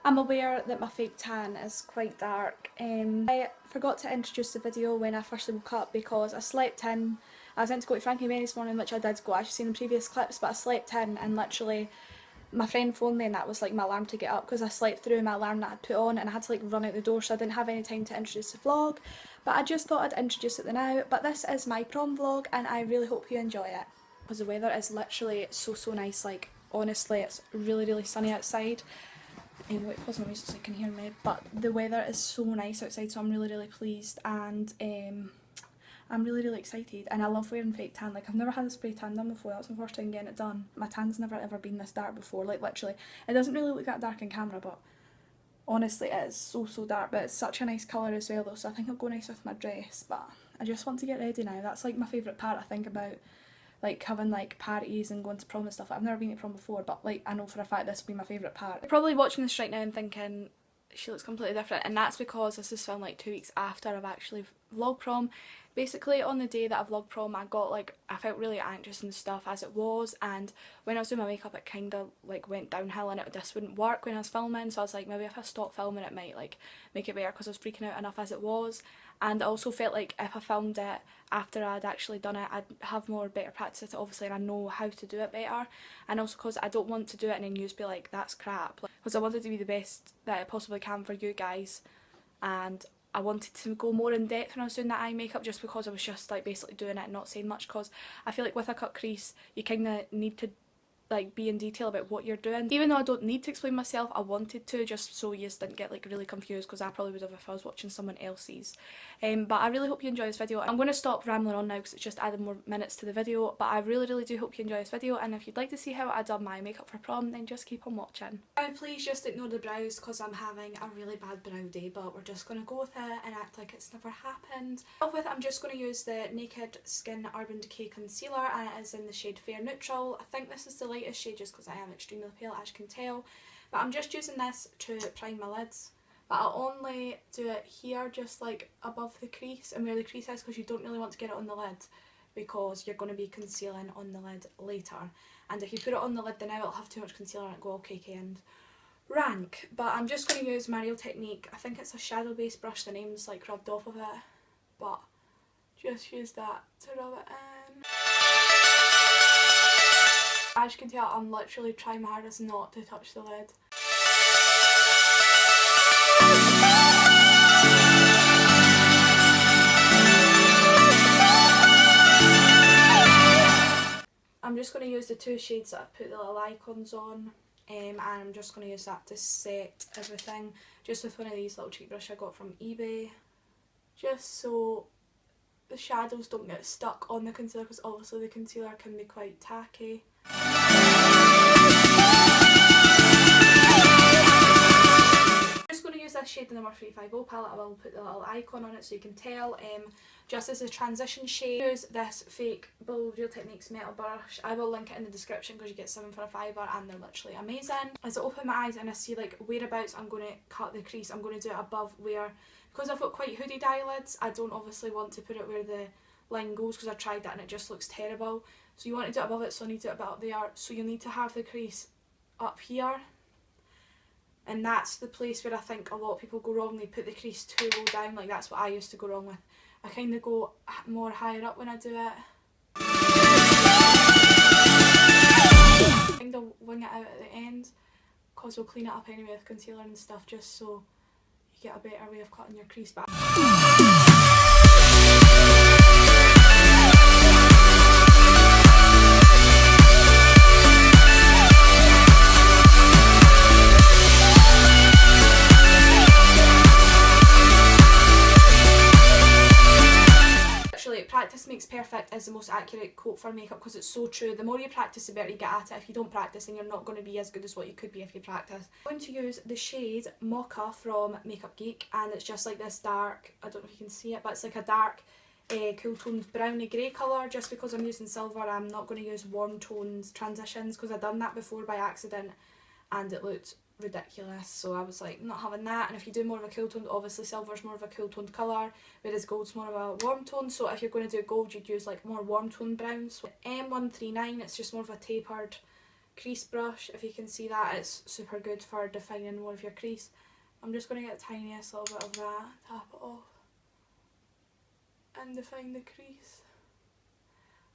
I'm aware that my fake tan is quite dark. I forgot to introduce the video when I first woke up because I slept in. I was meant to go to Frankie May this morning, which I did go, as you've seen in previous clips, but I slept in and literally my friend phoned me and that was like my alarm to get up because I slept through my alarm that I'd put on and I had to like run out the door, so I didn't have any time to introduce the vlog. But I just thought I'd introduce it now. But this is my prom vlog and I really hope you enjoy it. Because the weather is literally so nice, like honestly it's really sunny outside. Anyway, pause my music so you can hear me, but the weather is so nice outside, so I'm really pleased, and I'm really excited, and I love wearing fake tan. Like, I've never had a spray tan done before. That's my first time getting it done. My tan's never ever been this dark before, like literally. It doesn't really look that dark in camera, but honestly it is so dark, but it's such a nice colour as well though, so I think it'll go nice with my dress. But I just want to get ready now. That's like my favourite part, I think, about like having like parties and going to prom and stuff. I've never been to prom before, but like I know for a fact this will be my favourite part. You're probably watching this right now and thinking she looks completely different, and that's because this is filmed like 2 weeks after I've actually vlogged prom. Basically on the day that I vlogged prom I felt really anxious and stuff as it was, and when I was doing my makeup it kind of like went downhill and this wouldn't work when I was filming, so I was like, maybe if I stop filming it might like make it better, because I was freaking out enough as it was. And I also felt like if I filmed it after I'd actually done it, I'd have better practice at it obviously, and I know how to do it better. And also because I don't want to do it and then you just be like, that's crap, because I wanted to be the best that I possibly can for you guys, and I wanted to go more in depth when I was doing that eye makeup, just because I was just like basically doing it and not saying much, because I feel like with a cut crease you kind of need to like be in detail about what you're doing. Even though I don't need to explain myself, I wanted to, just so you didn't get like really confused, because I probably would have if I was watching someone else's. But I really hope you enjoy this video. I'm going to stop rambling on now because it's just added more minutes to the video, but I really do hope you enjoy this video, and if you'd like to see how I done my makeup for prom, then just keep on watching. Now please just ignore the brows because I'm having a really bad brow day, but we're just going to go with it and act like it's never happened. Off with, I'm just going to use the Naked Skin Urban Decay Concealer, and it is in the shade Fair Neutral. I think this is the lightest shade just because I am extremely pale, as you can tell, but I'm just using this to prime my lids. But I'll only do it here, just like above the crease and where the crease is, because you don't really want to get it on the lid because you're going to be concealing on the lid later, and if you put it on the lid then it'll have too much concealer and it'll go all cakey and rank. But I'm just going to use my Real Technique, I think it's a shadow based brush, the name's like rubbed off of it, but just use that to rub it in. As you can tell, I'm literally trying my hardest not to touch the lid. I'm just going to use the two shades that I've put the little icons on, and I'm just going to use that to set everything, just with one of these little cheap brushes I got from eBay, just so the shadows don't get stuck on the concealer, because obviously the concealer can be quite tacky. I'm just going to use this shade, the number 350 palette. I will put the little icon on it so you can tell. Just as a transition shade, use this fake Real Techniques metal brush. I will link it in the description because you get 7 for a fiver and they're literally amazing. As I open my eyes and I see like whereabouts I'm going to cut the crease, I'm going to do it above where, because I've got quite hooded eyelids, I don't obviously want to put it where the line goes, because I tried that and it just looks terrible. So you want to do it above it, so I need to do it about there. So you need to have the crease up here. And that's the place where I think a lot of people go wrong. They put the crease too low down. Like, that's what I used to go wrong with. I kind of go more higher up when I do it. Kind of wing it out at the end, because we'll clean it up anyway with concealer and stuff, just so you get a better way of cutting your crease back. Practice makes perfect is the most accurate quote for makeup, because it's so true. The more you practice, the better you get at it. If you don't practice, then you're not going to be as good as what you could be if you practice. I'm going to use the shade Mocha from Makeup Geek, and it's just like this dark, I don't know if you can see it, but it's like a dark cool toned browny grey colour. Just because I'm using silver, I'm not going to use warm tones transitions, because I've done that before by accident and it looked ridiculous, so I was like, not having that. And if you do more of a cool tone, obviously silver's more of a cool toned colour, whereas gold's more of a warm tone, so if you're going to do gold you'd use like more warm tone browns. M139, it's just more of a tapered crease brush. If you can see that, it's super good for defining more of your crease. I'm just going to get the tiniest little bit of that, tap it off, and define the crease.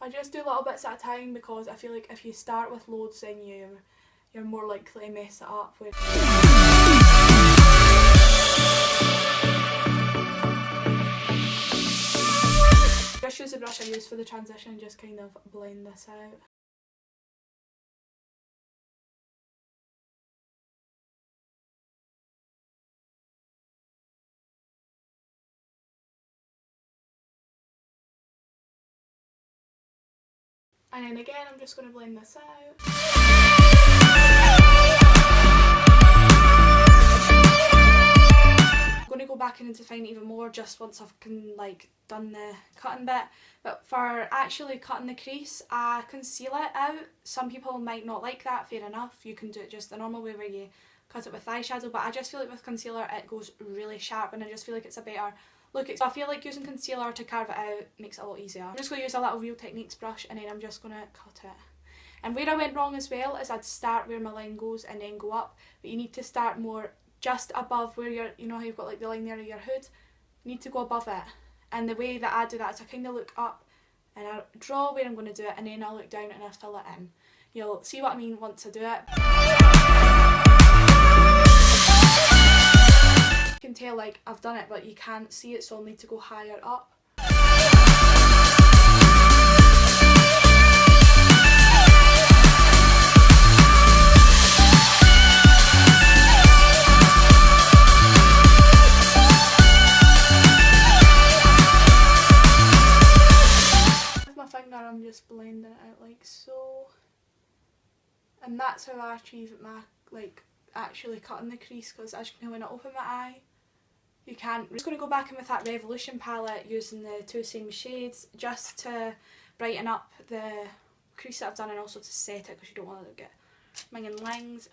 I just do little bits at a time because I feel like if you start with loads then you're more likely to mess it up. Just use the brush I used for the transition and just kind of blend this out. And then again, I'm just going to blend this out. I'm going to go back in and define it even more just once I've done the cutting bit. But for actually cutting the crease, I conceal it out. Some people might not like that, fair enough. You can do it just the normal way where you cut it with eyeshadow, but I just feel like with concealer it goes really sharp and I just feel like it's a better look. So I feel like using concealer to carve it out makes it a lot easier. I'm just going to use a little Real Techniques brush and then I'm just going to cut it. And where I went wrong as well is I'd start where my line goes and then go up, but you need to start more just above where you know how you've got like the line there of your hood. You need to go above it. And the way that I do that is I kind of look up and I draw where I'm going to do it and then I look down and I fill it in. You'll see what I mean once I do it. You can tell like I've done it but you can't see it, so I'll need to go higher up. With my finger I'm just blending it out like so. And that's how I achieve my actually cutting the crease, because as you can tell when I open my eye, you can't. I'm just going to go back in with that Revolution palette using the two same shades just to brighten up the crease that I've done and also to set it because you don't want to get minging lines.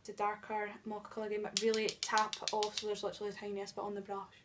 The darker mocha colour again, but really tap off so there's literally the tiniest bit on the brush.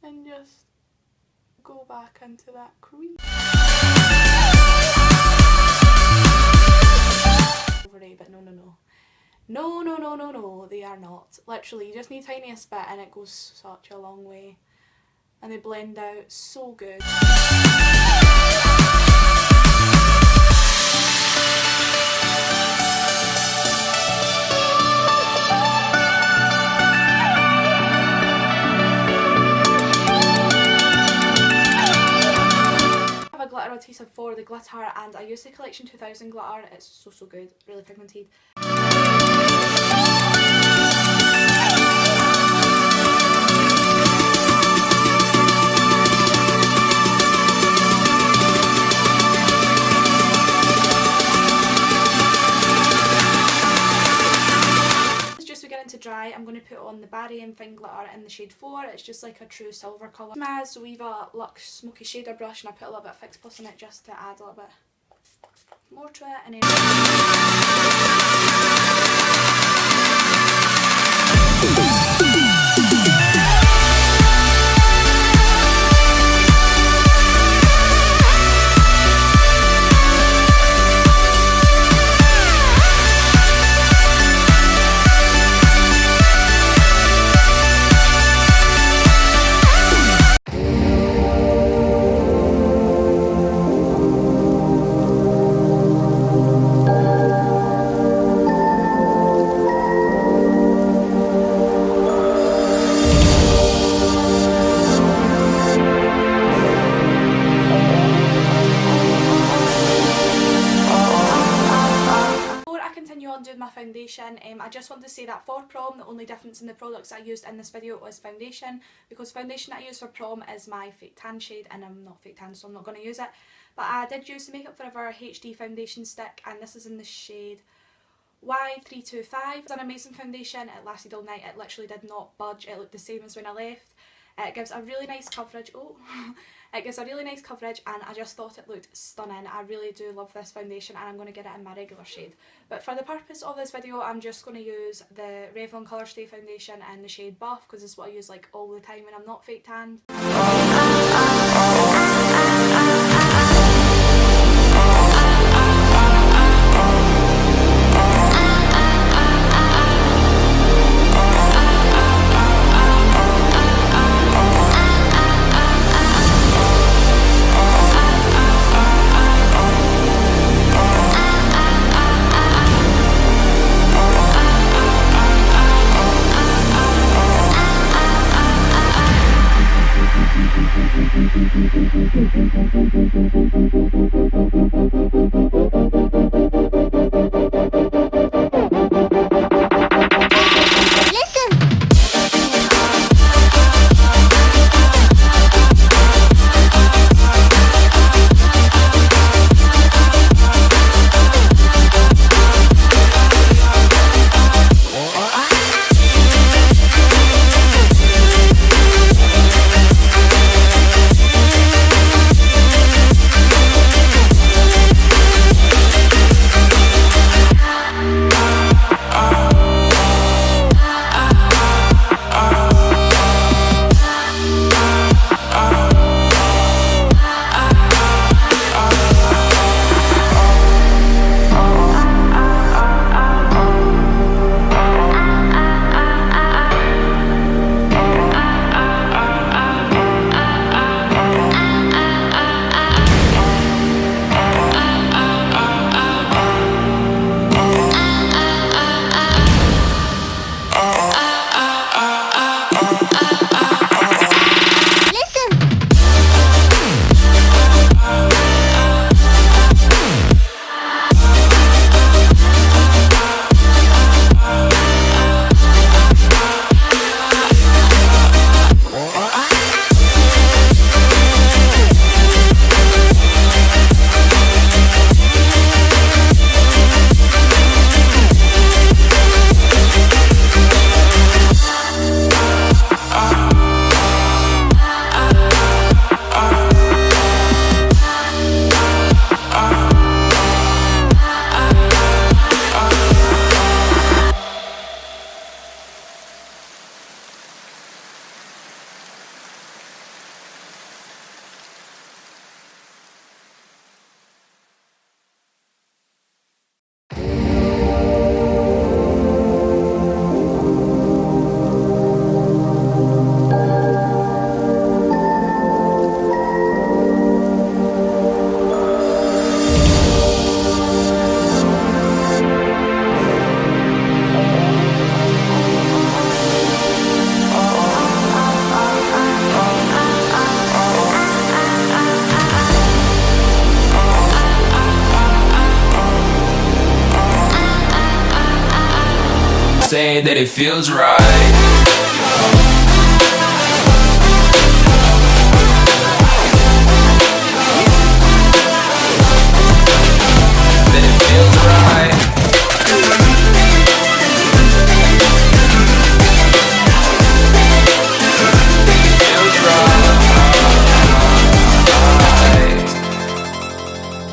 And just go back into that crease. But no. No, they are not. Literally, you just need tiniest bit and it goes such a long way. And they blend out so good. Glitter adhesive for the glitter and I use the Collection 2000 glitter. It's so good, really pigmented. Just beginning to dry, I'm going to put on the Barry and Fine glitter in the shade 4. It's just like a true silver colour. My Zoeva Luxe Smoky Shader brush and I put a little bit of Fix Plus in it just to add a little bit more to it. And then my foundation, I just want to say that for prom the only difference in the products I used in this video was foundation, because foundation I use for prom is my fake tan shade and I'm not fake tan so I'm not going to use it. But I did use the Makeup Forever HD foundation stick and this is in the shade Y325. It's an amazing foundation, it lasted all night, it literally did not budge, it looked the same as when I left. It gives a really nice coverage. Oh, it gives a really nice coverage, and I just thought it looked stunning. I really do love this foundation, and I'm going to get it in my regular shade. But for the purpose of this video, I'm just going to use the Revlon Colour Stay foundation in the shade Buff, because this is what I use like all the time when I'm not fake tanned. Say that it feels right. That it feels right. Feels right.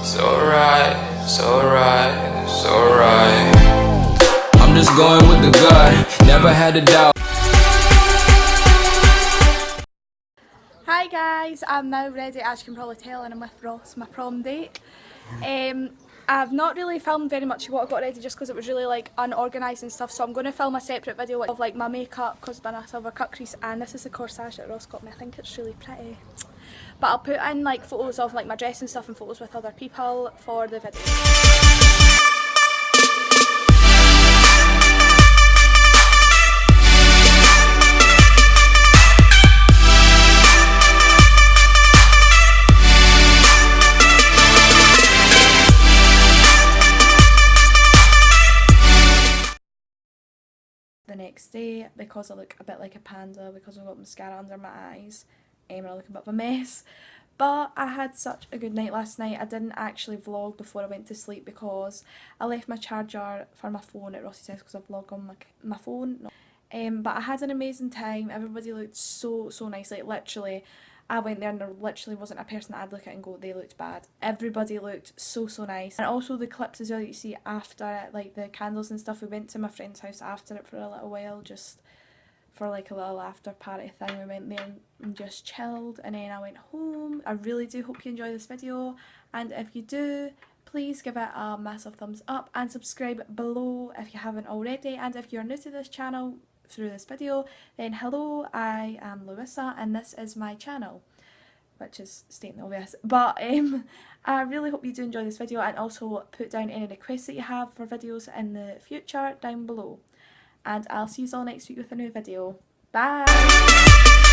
So right, so right, so right. I'm just going with the gut, never had a doubt. Hi guys, I'm now ready, as you can probably tell, and I'm with Ross, my prom date. I've not really filmed very much of what I got ready just because it was really like unorganised and stuff, so I'm going to film a separate video of like my makeup because I've done a silver cut crease, and this is the corsage that Ross got me. I think it's really pretty. But I'll put in like photos of like my dress and stuff and photos with other people for the video. The next day, because I look a bit like a panda because I've got mascara under my eyes, and I look a bit of a mess. But I had such a good night last night. I didn't actually vlog before I went to sleep because I left my charger for my phone at Rossi's house because I vlog on my phone. But I had an amazing time. Everybody looked so nice. Like literally, I went there and there literally wasn't a person that I'd look at and go, they looked bad. Everybody looked so nice. And also the clips as well that you see after it, like the candles and stuff. We went to my friend's house after it for a little while, just for like a little after party thing. We went there and just chilled, and then I went home. I really do hope you enjoy this video, and if you do, please give it a massive thumbs up and subscribe below if you haven't already. And if you're new to this channel through this video, then hello, I am Louisa and this is my channel, which is stating the obvious. But I really hope you do enjoy this video, and also put down any requests that you have for videos in the future down below. And I'll see you all next week with a new video. Bye!